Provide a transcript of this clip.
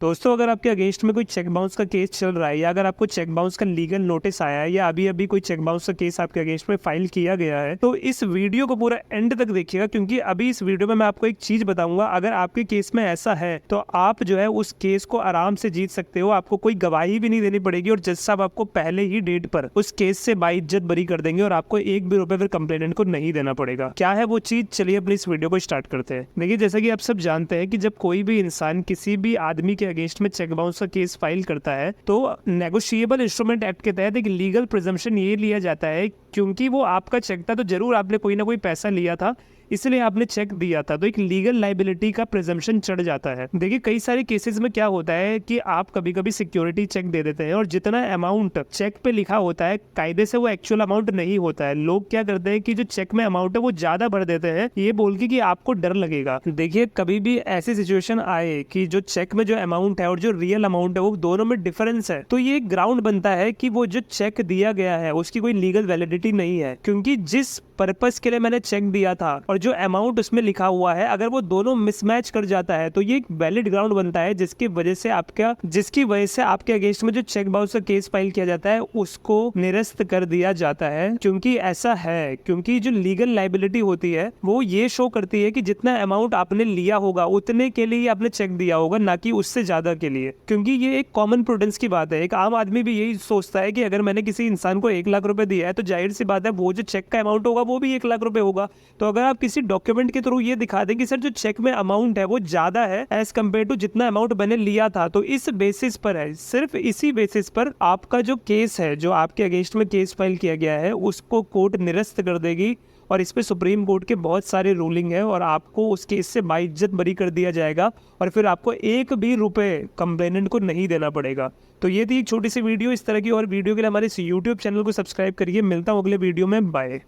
दोस्तों, अगर आपके अगेंस्ट में कोई चेक बाउंस का केस चल रहा है या अगर आपको चेक बाउंस का लीगल नोटिस आया है या अभी अभी कोई चेक बाउंस का केस आपके अगेंस्ट में फाइल किया गया है, तो इस वीडियो को पूरा एंड तक देखिएगा, क्योंकि अभी इस वीडियो में मैं आपको एक चीज बताऊंगा। अगर आपके केस में ऐसा है तो आप जो है उस केस को आराम से जीत सकते हो। आपको कोई गवाही भी नहीं देनी पड़ेगी और जज साहब आपको पहले ही डेट पर उस केस से बाइज्जत बरी कर देंगे और आपको एक भी रुपए फिर कंप्लेनेंट को नहीं देना पड़ेगा। क्या है वो चीज, चलिए अपनी इस वीडियो को स्टार्ट करते हैं। देखिए, जैसा कि आप सब जानते हैं कि जब कोई भी इंसान किसी भी आदमी के अगेंस्ट में चेक बाउंस का केस फाइल करता है तो नेगोशिएबल इंस्ट्रूमेंट एक्ट के तहत एक लीगल प्रिजम्पशन ये लिया जाता है, क्योंकि वो आपका चेक था तो जरूर आपने कोई ना कोई पैसा लिया था, इसलिए आपने चेक दिया था, तो एक लीगल लाइबिलिटी का प्रिजम्पशन चढ़ जाता है। देखिए, कई सारे केसेस में क्या होता है कि आप कभी कभी सिक्योरिटी चेक दे देते हैं और जितना अमाउंट चेक पे लिखा होता है कायदे से वो एक्चुअल अमाउंट नहीं होता है। लोग क्या करते हैं कि जो चेक में अमाउंट है वो ज्यादा भर देते हैं, ये बोल के कि आपको डर लगेगा। देखिए, कभी भी ऐसी सिचुएशन आए कि जो चेक में जो अमाउंट है और जो रियल अमाउंट है वो दोनों में डिफरेंस है, तो ये ग्राउंड बनता है कि वो जो चेक दिया गया है उसकी कोई लीगल वैलिडिटी नहीं है। क्योंकि जिस पर्पस के लिए मैंने चेक दिया था और जो अमाउंट उसमें लिखा हुआ है, अगर वो दोनों मिसमैच कर जाता है तो ये एक वैलिड ग्राउंड बनता है, जिसकी वजह से आपके अगेंस्ट में जो चेक बाउंस का केस फाइल किया जाता है उसको निरस्त कर दिया जाता है। क्योंकि ऐसा है, क्योंकि जो लीगल लाइबिलिटी होती है वो ये शो करती है कि जितना अमाउंट आपने लिया होगा उतने के लिए आपने चेक दिया होगा, ना कि उससे ज्यादा के लिए। क्योंकि ये एक कॉमन प्रूडेंस की बात है। एक आम आदमी भी यही सोचता है कि अगर मैंने किसी इंसान को 1 लाख रुपए दिया है तो जाहिर सी बात है वो जो चेक का अमाउंट होगा वो भी 1 लाख रुपए होगा। तो अगर आप किसी डॉक्यूमेंट के थ्रू ये दिखा दें कि सर जो चेक में अमाउंट है वो ज्यादा है एज कम्पेयर टू जितना अमाउंट मैंने लिया था, तो इस बेसिस पर है, सिर्फ इसी बेसिस पर आपका जो केस है, जो आपके अगेंस्ट में केस फाइल किया गया है, उसको कोर्ट निरस्त कर देगी। और इस पे सुप्रीम कोर्ट के बहुत सारे रूलिंग है और आपको उस केस से बाइज्जत बरी कर दिया जाएगा और फिर आपको एक भी रुपए कंप्लेनेंट को नहीं देना पड़ेगा। तो ये थी एक छोटी सी वीडियो। इस तरह की और वीडियो के लिए हमारे इस यूट्यूब चैनल को सब्सक्राइब करिए। मिलता हूँ अगले वीडियो में। बाय।